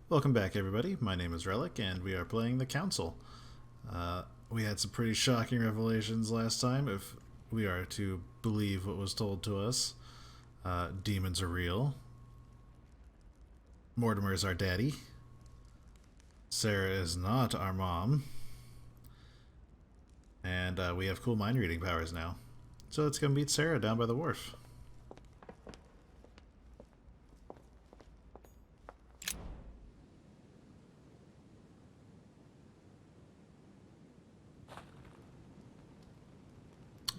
Welcome back, everybody. My name is Relic, and we are playing the Council. We had some pretty shocking revelations last time, if we are to believe what was told to us. Demons are real. Mortimer is our daddy. Sarah is not our mom. And we have cool mind reading powers now. So let's go meet Sarah down by the wharf.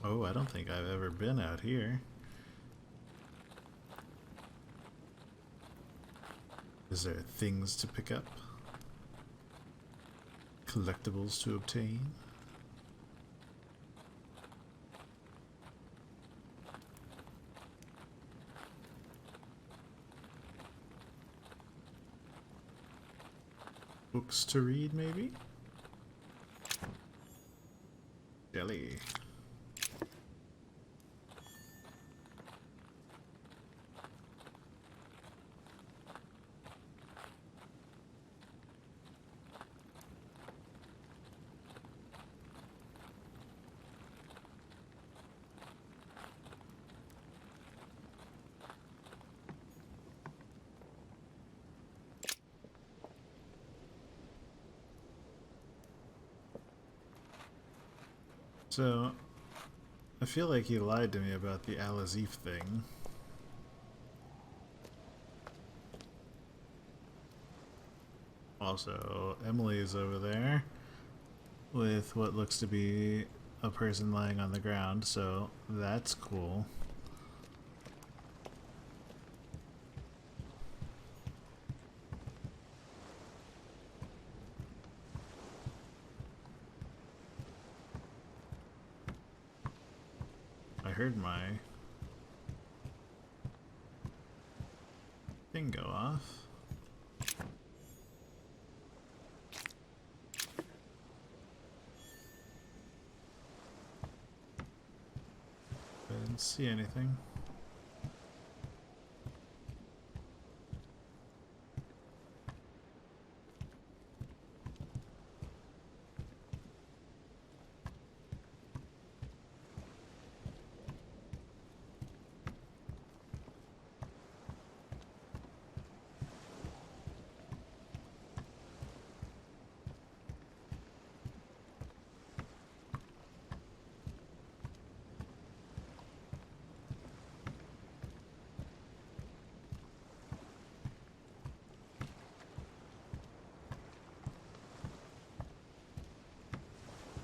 Oh, I don't think I've ever been out here. Is there things to pick up? Collectibles to obtain? Books to read, maybe? Jelly. So, I feel like he lied to me about the Al-Azif thing. Also, Emily is over there with what looks to be a person lying on the ground, so that's cool. I heard my thing go off. I didn't see anything.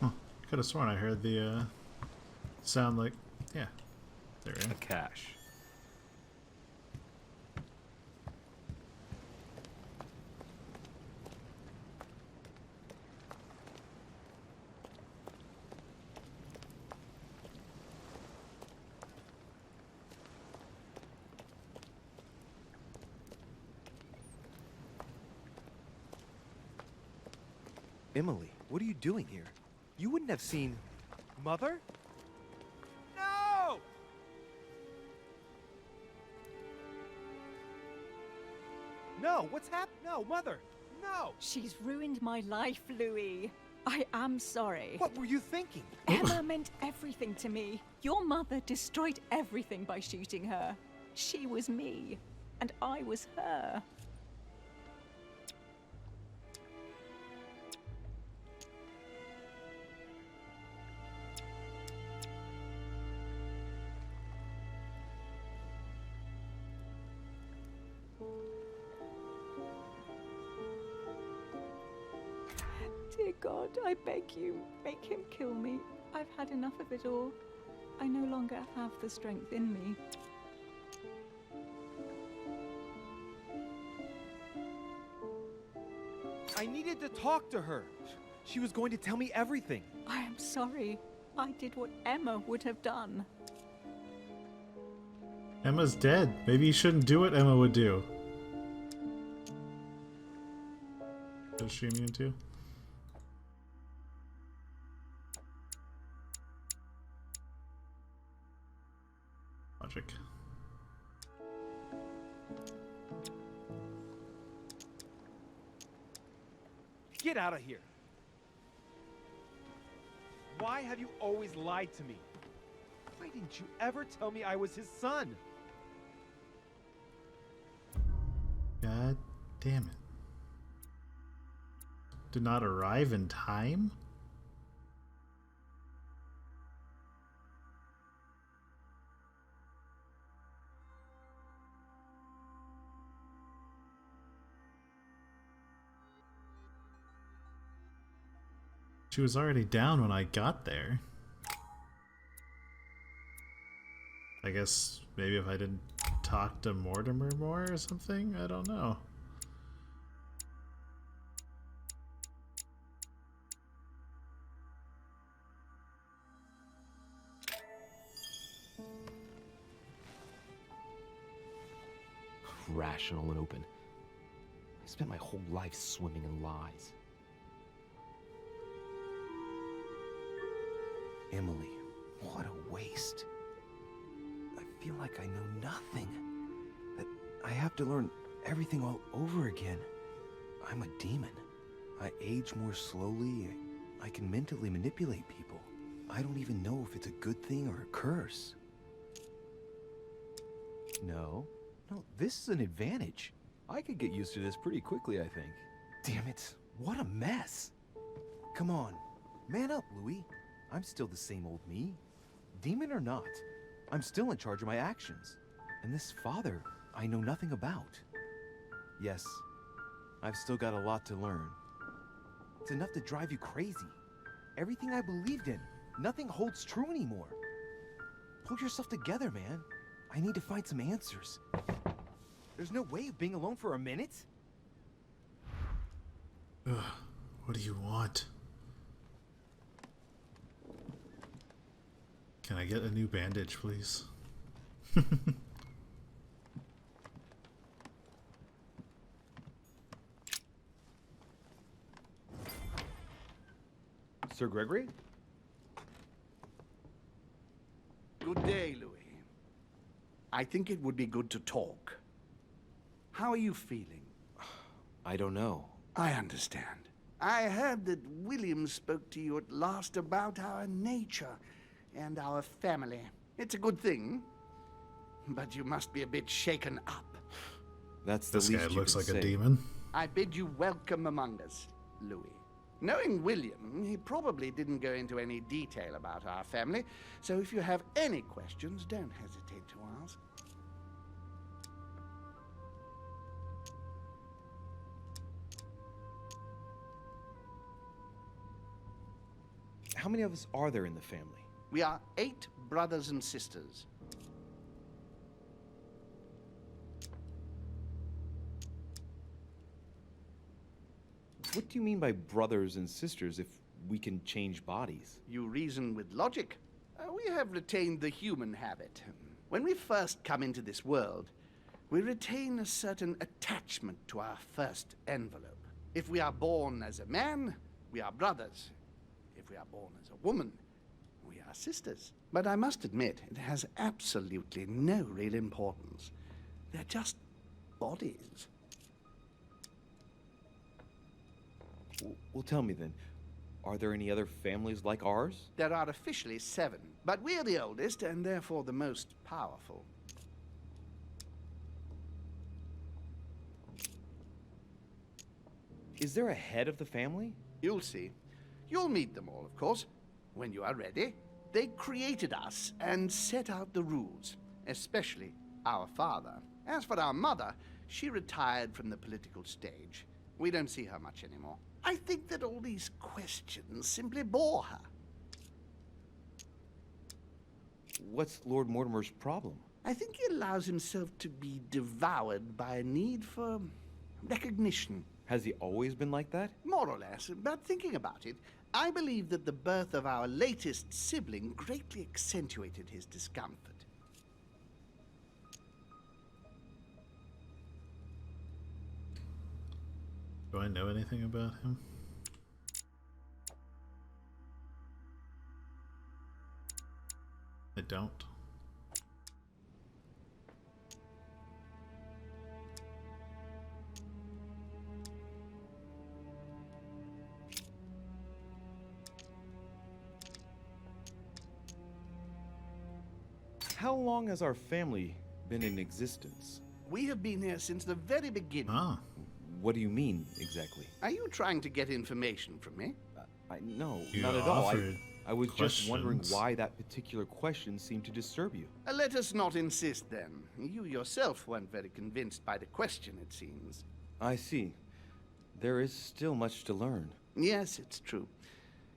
Huh. Could have sworn I heard the sound like, yeah, there we go. A cache. Emily, what are you doing here? You wouldn't have seen... Mother? No! No, what's happened? No, Mother! No! She's ruined my life, Louis. I am sorry. What were you thinking? Emma meant everything to me. Your mother destroyed everything by shooting her. She was me, and I was her. Dear God, I beg you, make him kill me. I've had enough of it all. I no longer have the strength in me. I needed to talk to her. She was going to tell me everything. I am sorry. I did what Emma would have done. Emma's dead. Maybe you shouldn't do what Emma would do. Is she immune too? Logic. Get out of here. Why have you always lied to me? Why didn't you ever tell me I was his son? God damn it. Did not arrive in time? She was already down when I got there. I guess maybe if I didn't talk to Mortimer more or something? I don't know. Rational and open. I spent my whole life swimming in lies. Emily, what a waste. I feel like I know nothing. That I have to learn everything all over again. I'm a demon. I age more slowly. I can mentally manipulate people. I don't even know if it's a good thing or a curse. No, this is an advantage. I could get used to this pretty quickly, I think. Damn it, what a mess. Come on, man up, Louis. I'm still the same old me. Demon or not, I'm still in charge of my actions. And this father, I know nothing about. Yes, I've still got a lot to learn. It's enough to drive you crazy. Everything I believed in, nothing holds true anymore. Pull yourself together, man. I need to find some answers. There's no way of being alone for a minute. Ugh, what do you want? Can I get a new bandage, please? Sir Gregory? Good day, Louis. I think it would be good to talk. How are you feeling? I don't know. I understand. I heard that William spoke to you at last about our nature and our family. It's a good thing, but you must be a bit shaken up. That's the This least guy you looks can like a say. demon. I bid you welcome among us, Louis. Knowing William, he probably didn't go into any detail about our family, so if you have any questions, don't hesitate to ask. How many of us are there in the family? We are 8 brothers and sisters. What do you mean by brothers and sisters if we can change bodies? You reason with logic. We have retained the human habit. When we first come into this world, we retain a certain attachment to our first envelope. If we are born as a man, we are brothers. If we are born as a woman, we are sisters. But I must admit, it has absolutely no real importance. They're just bodies. Well, tell me then, are there any other families like ours? There are officially 7, but we're the oldest and therefore the most powerful. Is there a head of the family? You'll see. You'll meet them all, of course, when you are ready. They created us and set out the rules, especially our father. As for our mother, she retired from the political stage. We don't see her much anymore. I think that all these questions simply bore her. What's Lord Mortimer's problem? I think he allows himself to be devoured by a need for recognition. Has he always been like that? More or less, but thinking about it, I believe that the birth of our latest sibling greatly accentuated his discomfort. Do I know anything about him? I don't. how long has our family been in existence? We have been here since the very beginning. Ah, What do you mean, exactly? Are you trying to get information from me? No, You not at all. offered I was just wondering questions. why that particular question seemed to disturb you. Let us not insist then. You yourself weren't very convinced by the question, it seems. I see. There is still much to learn. Yes, it's true.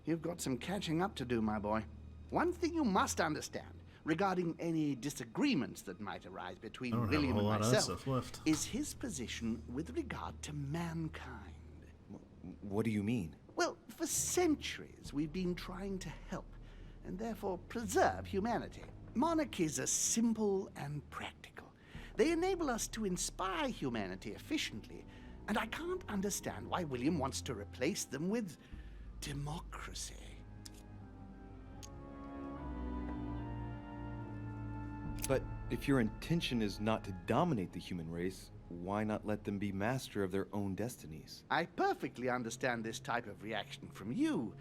You've got some catching up to do, my boy. One thing you must understand regarding any disagreements that might arise I between don't have a William whole and lot of that myself stuff left. is his position with regard to mankind. What do you mean? Well, for centuries we've been trying to help and therefore preserve humanity. Monarchies are simple and practical. They enable us to inspire humanity efficiently, and I can't understand why William wants to replace them with democracy. But if your intention is not to dominate the human race, why not let them be master of their own destinies? I perfectly understand this type of reaction from you,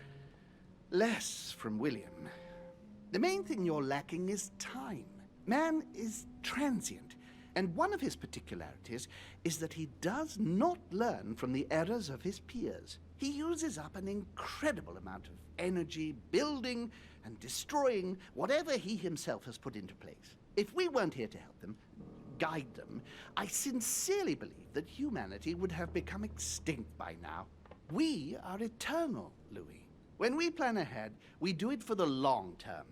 less from William. The main thing you're lacking is time. Man is transient, and one of his particularities is that he does not learn from the errors of his peers. He uses up an incredible amount of energy building and destroying whatever he himself has put into place. If we weren't here to help them, guide them, I sincerely believe that humanity would have become extinct by now. We are eternal, Louis. When we plan ahead, we do it for the long term.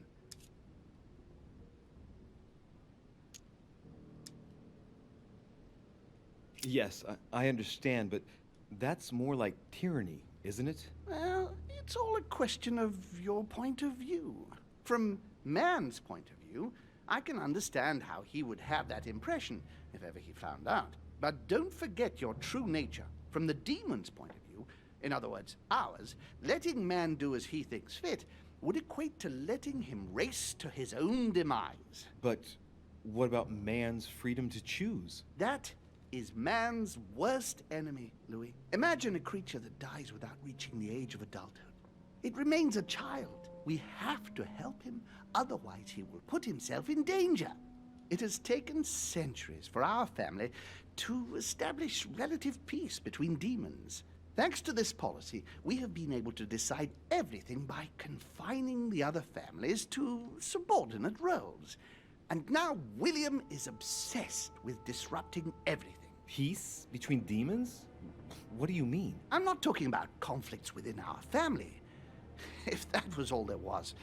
Yes, I understand, but that's more like tyranny, isn't it? Well, it's all a question of your point of view. From man's point of view, I can understand how he would have that impression if ever he found out. But don't forget your true nature. From the demon's point of view, in other words, ours, letting man do as he thinks fit would equate to letting him race to his own demise. But what about man's freedom to choose? That is man's worst enemy, Louis. Imagine a creature that dies without reaching the age of adulthood. It remains a child. We have to help him, otherwise he will put himself in danger. It has taken centuries for our family to establish relative peace between demons. Thanks to this policy, we have been able to decide everything by confining the other families to subordinate roles. And now William is obsessed with disrupting everything. Peace between demons? What do you mean? I'm not talking about conflicts within our family. If that was all there was,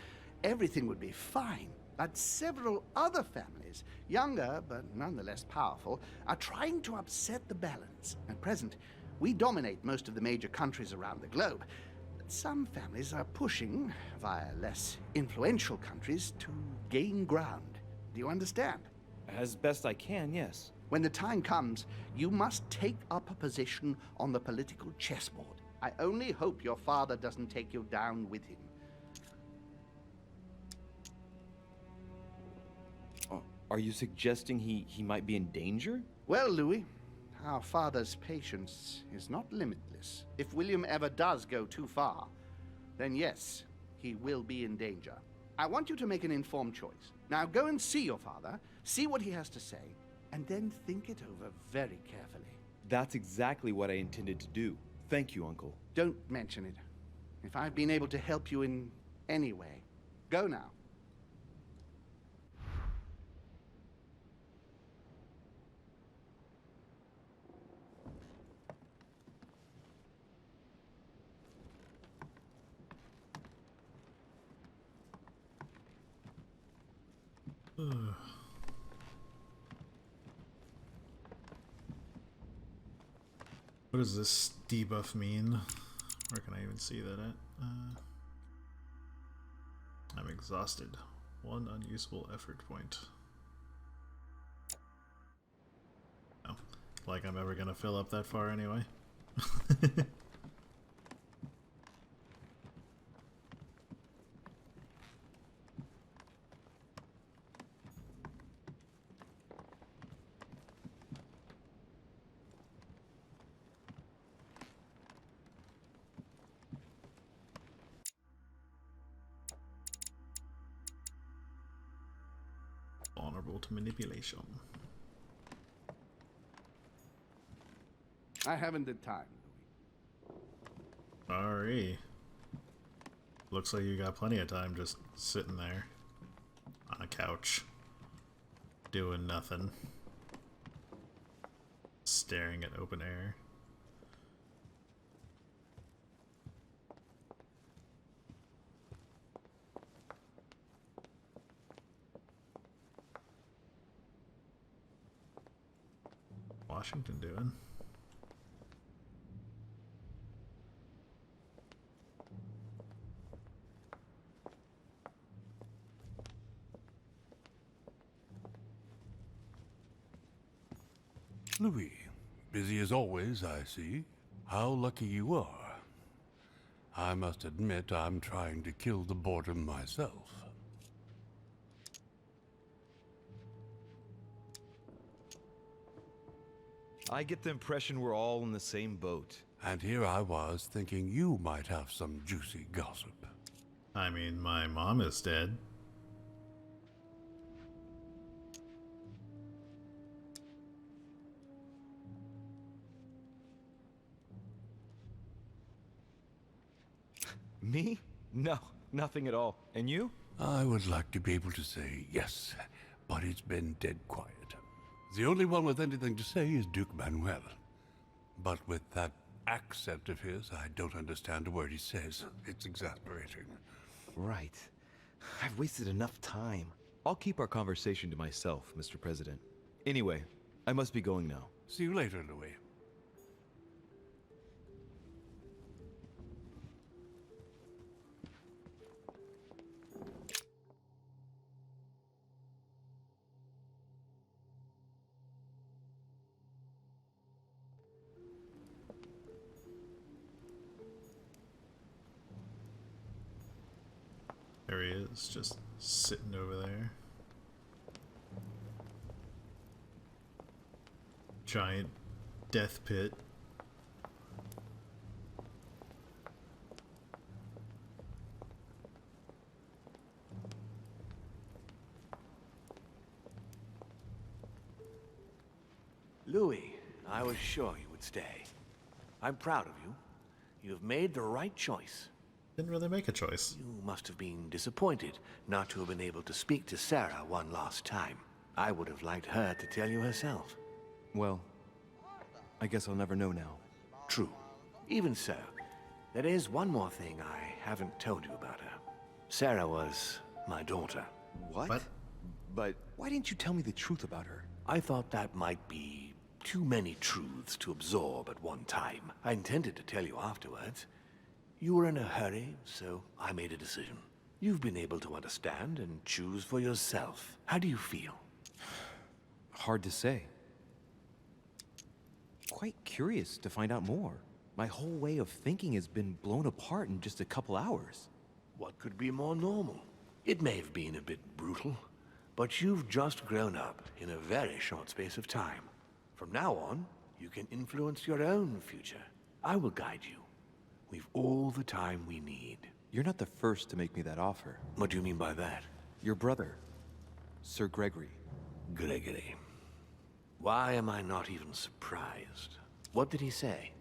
everything would be fine. But several other families, younger but nonetheless powerful, are trying to upset the balance. At present, we dominate most of the major countries around the globe. But some families are pushing, via less influential countries, to gain ground. Do you understand? As best I can, yes. When the time comes, you must take up a position on the political chessboard. I only hope your father doesn't take you down with him. Are you suggesting he might be in danger? Well, Louis, our father's patience is not limitless. If William ever does go too far, then yes, he will be in danger. I want you to make an informed choice. Now go and see your father, see what he has to say, and then think it over very carefully. That's exactly what I intended to do. Thank you, Uncle. Don't mention it. If I've been able to help you in any way, go now. What does this debuff mean? Where can I even see that at? I'm exhausted. 1 unusable effort point. Oh, like I'm ever gonna fill up that far anyway. to manipulation. I haven't the time. Alright. Looks like you got plenty of time just sitting there on a couch, doing nothing, staring at open air. Washington doing? Louis, busy as always, I see. How lucky you are. I must admit I'm trying to kill the boredom myself. I get the impression we're all in the same boat. And here I was thinking you might have some juicy gossip. I mean, my mom is dead. Me? No, nothing at all. And you? I would like to be able to say yes, but it's been dead quiet. The only one with anything to say is Duke Manuel. But with that accent of his, I don't understand a word he says. It's exasperating. Right. I've wasted enough time. I'll keep our conversation to myself, Mr. President. Anyway, I must be going now. See you later, Louis. There he is, just sitting over there. Giant death pit. Louis, I was sure you would stay. I'm proud of you. You've made the right choice. Didn't really make a choice. You must have been disappointed not to have been able to speak to Sarah one last time. I would have liked her to tell you herself. Well, I guess I'll never know now. True. Even so, there is one more thing I haven't told you about her. Sarah was my daughter. What? But why didn't you tell me the truth about her? I thought that might be too many truths to absorb at one time. I intended to tell you afterwards. You were in a hurry, so I made a decision. You've been able to understand and choose for yourself. How do you feel? Hard to say. Quite curious to find out more. My whole way of thinking has been blown apart in just a couple hours. What could be more normal? It may have been a bit brutal, but you've just grown up in a very short space of time. From now on, you can influence your own future. I will guide you. We've all the time we need. You're not the first to make me that offer. What do you mean by that? Your brother, Sir Gregory. Gregory. Why am I not even surprised? What did he say?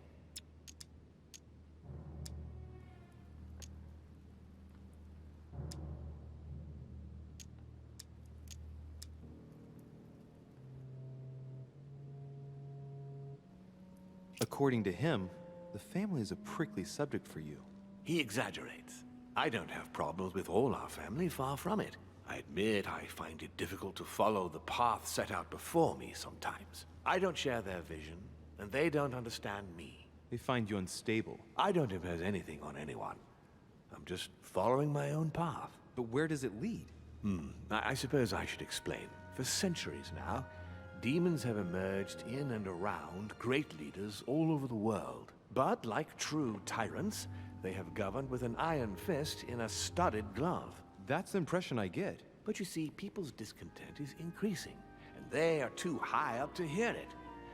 According to him, the family is a prickly subject for you. He exaggerates. I don't have problems with all our family, far from it. I admit I find it difficult to follow the path set out before me sometimes. I don't share their vision, and they don't understand me. They find you unstable. I don't impose anything on anyone. I'm just following my own path. But where does it lead? I suppose I should explain. For centuries now, demons have emerged in and around great leaders all over the world. But like true tyrants, they have governed with an iron fist in a studded glove. That's the impression I get. But you see, people's discontent is increasing, and they are too high up to hear it.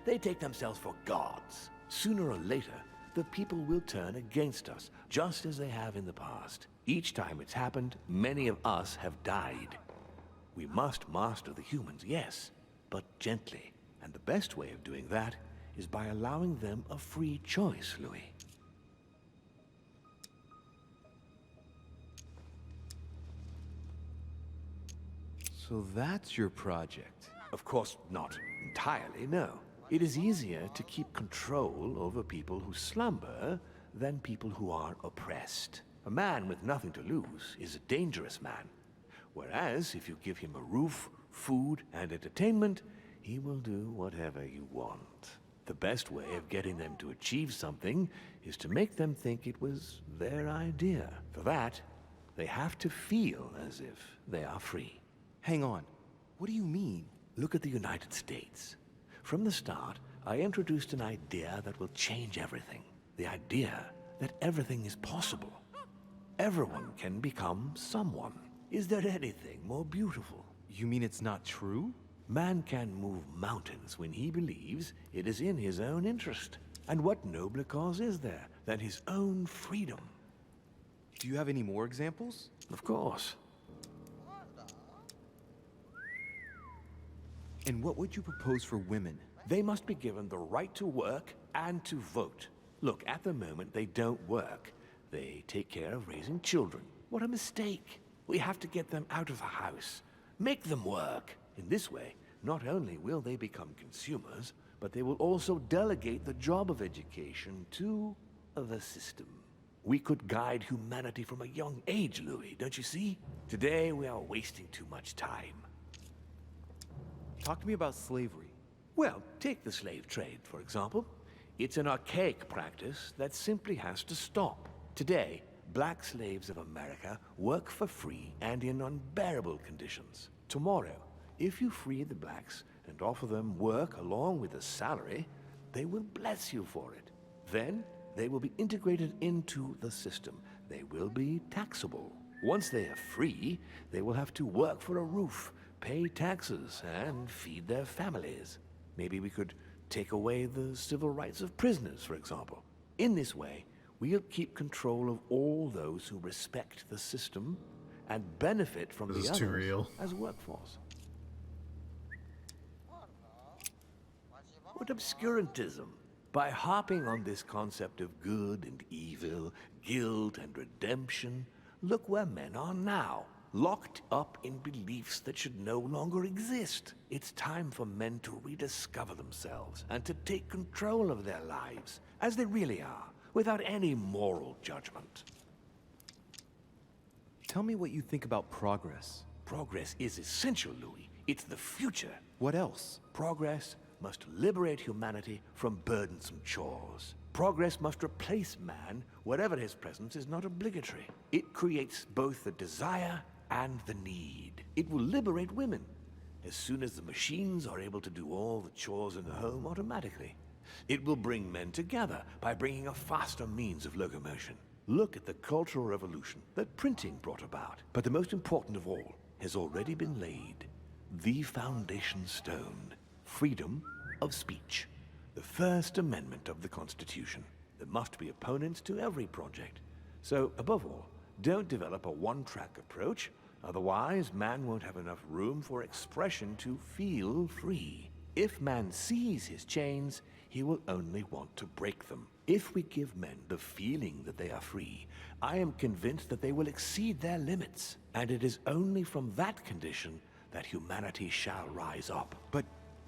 They take themselves for gods. Sooner or later, the people will turn against us, just as they have in the past. Each time it's happened, many of us have died. We must master the humans, yes, but gently. And the best way of doing that is by allowing them a free choice, Louis. So that's your project. Of course, not entirely, no. It is easier to keep control over people who slumber than people who are oppressed. A man with nothing to lose is a dangerous man. Whereas, if you give him a roof, food, and entertainment, he will do whatever you want. The best way of getting them to achieve something is to make them think it was their idea. For that, they have to feel as if they are free. Hang on. What do you mean? Look at the United States. From the start, I introduced an idea that will change everything. The idea that everything is possible. Everyone can become someone. Is there anything more beautiful? You mean it's not true? Man can move mountains when he believes it is in his own interest. And what nobler cause is there than his own freedom? Do you have any more examples? Of course. And what would you propose for women? They must be given the right to work and to vote. Look, at the moment they don't work. They take care of raising children. What a mistake. We have to get them out of the house. Make them work. In this way, not only will they become consumers, but they will also delegate the job of education to the system. We could guide humanity from a young age, Louis, don't you see? Today we are wasting too much time. Talk to me about slavery. Well, take the slave trade, for example. It's an archaic practice that simply has to stop. Today, black slaves of America work for free and in unbearable conditions. Tomorrow, if you free the blacks and offer them work along with a salary, they will bless you for it. Then, they will be integrated into the system. They will be taxable. Once they are free, they will have to work for a roof, pay taxes, and feed their families. Maybe we could take away the civil rights of prisoners, for example. In this way, we'll keep control of all those who respect the system and benefit from This the is too others real. as a workforce. What obscurantism! By harping on this concept of good and evil, guilt and redemption, look where men are now, locked up in beliefs that should no longer exist. It's time for men to rediscover themselves and to take control of their lives, as they really are, without any moral judgment. Tell me what you think about progress. Progress is essential, Louis. It's the future. What else? Progress must liberate humanity from burdensome chores. Progress must replace man wherever his presence is not obligatory. It creates both the desire and the need. It will liberate women as soon as the machines are able to do all the chores in the home automatically. It will bring men together by bringing a faster means of locomotion. Look at the cultural revolution that printing brought about. But the most important of all has already been laid. The foundation stone. Freedom of speech. The First Amendment of the Constitution. There must be opponents to every project. So, above all, don't develop a one-track approach. Otherwise, man won't have enough room for expression to feel free. If man sees his chains, he will only want to break them. If we give men the feeling that they are free, I am convinced that they will exceed their limits. And it is only from that condition that humanity shall rise up. But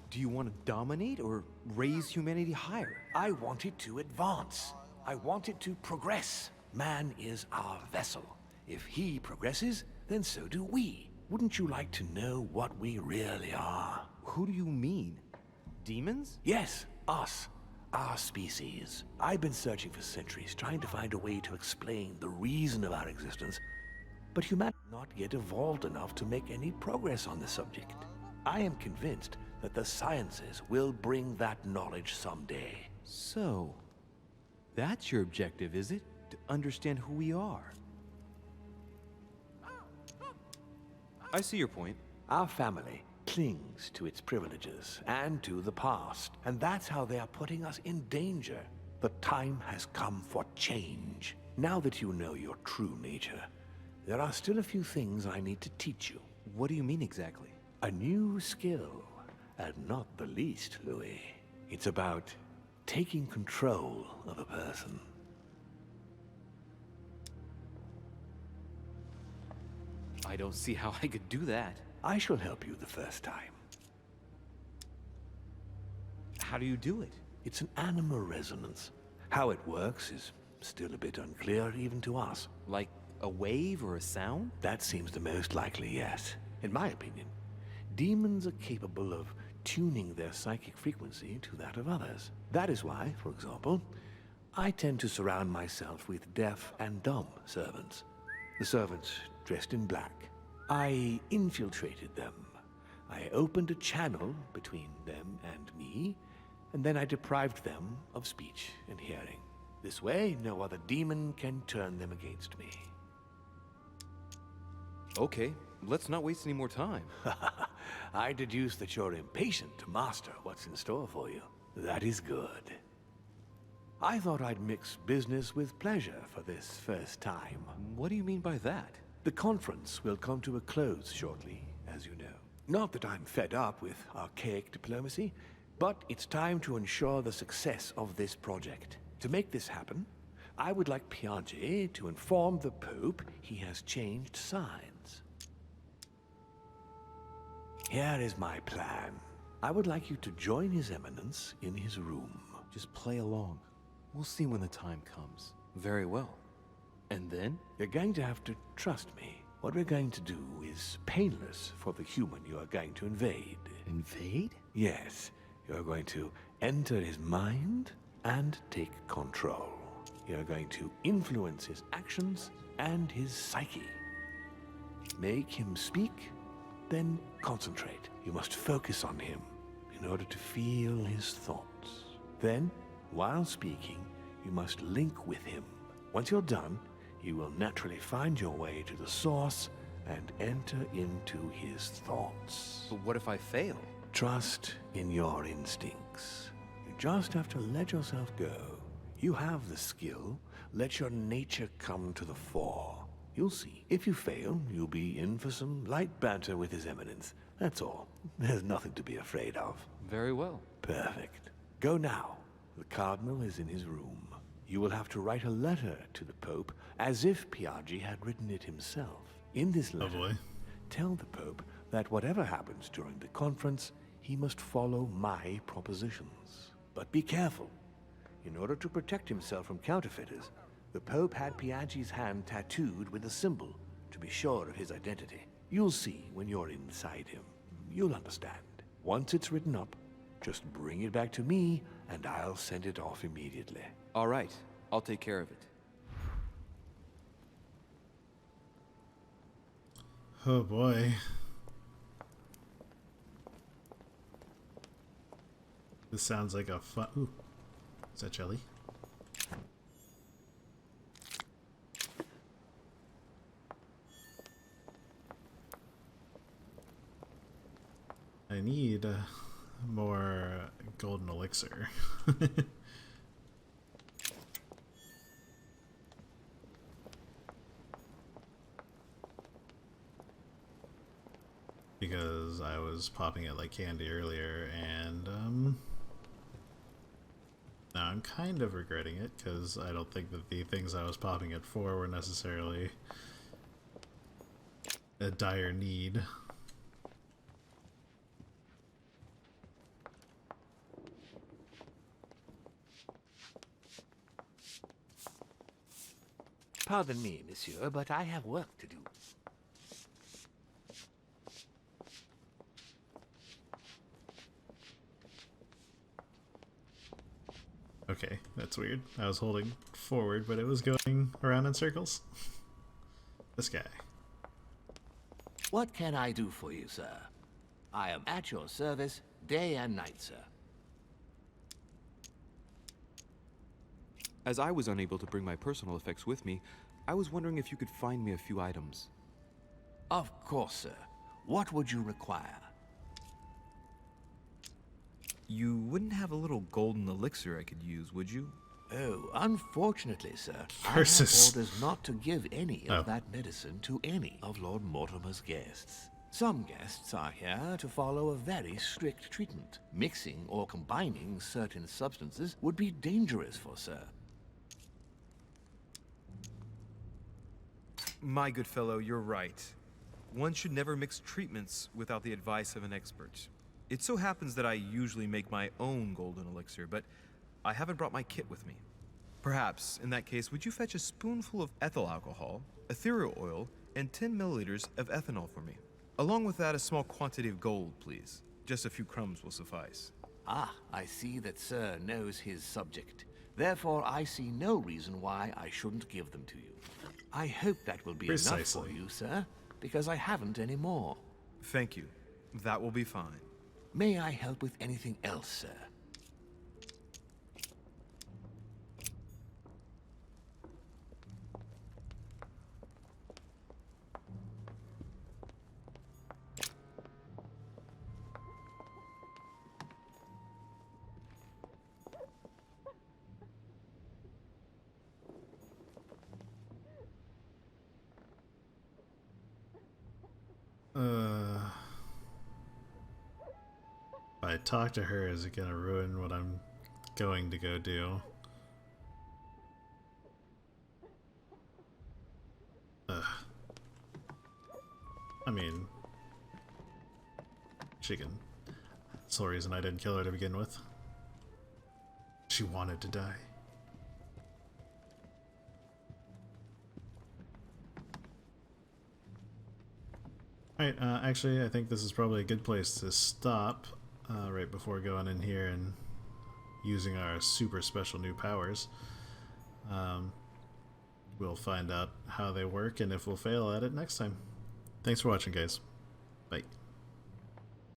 do you want to dominate or raise humanity higher? I want it to advance. I want it to progress. Man is our vessel. If he progresses, then so do we. Wouldn't you like to know what we really are? Who do you mean? Demons? Yes, us. Our species. I've been searching for centuries, trying to find a way to explain the reason of our existence. But humanity has not yet evolved enough to make any progress on the subject. I am convinced that the sciences will bring that knowledge someday. So, that's your objective, is it? To understand who we are. I see your point. Our family clings to its privileges and to the past, and that's how they are putting us in danger. The time has come for change. Now that you know your true nature, there are still a few things I need to teach you. What do you mean exactly? A new skill, and not the least, Louis. It's about taking control of a person. I don't see how I could do that. I shall help you the first time. How do you do it? It's an animal resonance. How it works is still a bit unclear even to us. Like a wave or a sound? That seems the most likely, yes. In my opinion, demons are capable of tuning their psychic frequency to that of others. That is why, for example, I tend to surround myself with deaf and dumb servants. The servants dressed in black. I infiltrated them. I opened a channel between them and me, and then I deprived them of speech and hearing. This way, no other demon can turn them against me. Okay, let's not waste any more time. I deduce that you're impatient to master what's in store for you. That is good. I thought I'd mix business with pleasure for this first time. What do you mean by that? The conference will come to a close shortly, as you know. Not that I'm fed up with archaic diplomacy, but it's time to ensure the success of this project. To make this happen, I would like Piaget to inform the Pope he has changed sides. Here is my plan. I would like you to join His Eminence in his room. Just play along. We'll see when the time comes. Very well. And then? You're going to have to trust me. What we're going to do is painless for the human you are going to invade. Invade? Yes, you're going to enter his mind and take control. You're going to influence his actions and his psyche. Make him speak, then concentrate. You must focus on him in order to feel his thoughts. Then, while speaking, you must link with him. Once you're done, you will naturally find your way to the source and enter into his thoughts. But what if I fail? Trust in your instincts. You just have to let yourself go. You have the skill. Let your nature come to the fore. You'll see. If you fail, you'll be in for some light banter with His Eminence. That's all. There's nothing to be afraid of. Very well. Perfect. Go now. The Cardinal is in his room. You will have to write a letter to the Pope as if Piaggi had written it himself. In this Oh letter, boy. tell the Pope that whatever happens during the conference, he must follow my propositions. But be careful. In order to protect himself from counterfeiters, the Pope had Piaggi's hand tattooed with a symbol to be sure of his identity. You'll see when you're inside him. You'll understand. Once it's written up, just bring it back to me, and I'll send it off immediately. All right, I'll take care of it. Oh boy. This sounds like a fun. Ooh. Is that jelly? I need more golden elixir. Because I was popping it like candy earlier, and now I'm kind of regretting it because I don't think that the things I was popping it for were necessarily a dire need. Pardon me, monsieur, but I have work to do. Okay, that's weird. I was holding forward, but it was going around in circles. This guy. What can I do for you, sir? I am at your service day and night, sir. As I was unable to bring my personal effects with me, I was wondering if you could find me a few items. Of course, sir. What would you require? You wouldn't have a little golden elixir I could use, would you? Oh, unfortunately, sir, Versus- I have orders not to give any Oh. of that medicine to any of Lord Mortimer's guests. Some guests are here to follow a very strict treatment. Mixing or combining certain substances would be dangerous for Sir. My good fellow, you're right. One should never mix treatments without the advice of an expert. It so happens that I usually make my own golden elixir, but I haven't brought my kit with me. Perhaps, in that case, would you fetch a spoonful of ethyl alcohol, ethereal oil, and 10 milliliters of ethanol for me? Along with that, a small quantity of gold, please. Just a few crumbs will suffice. Ah, I see that Sir knows his subject. Therefore, I see no reason why I shouldn't give them to you. I hope that will be enough Precisely. for you, sir, because I haven't any more. Thank you. That will be fine. May I help with anything else, sir? If I talk to her, is it gonna ruin what I'm going to go do? I mean, she can. That's the whole reason I didn't kill her to begin with. She wanted to die. Alright, actually, I think this is probably a good place to stop right before going in here and using our super special new powers. We'll find out how they work and if we'll fail at it next time. Thanks for watching, guys. Bye.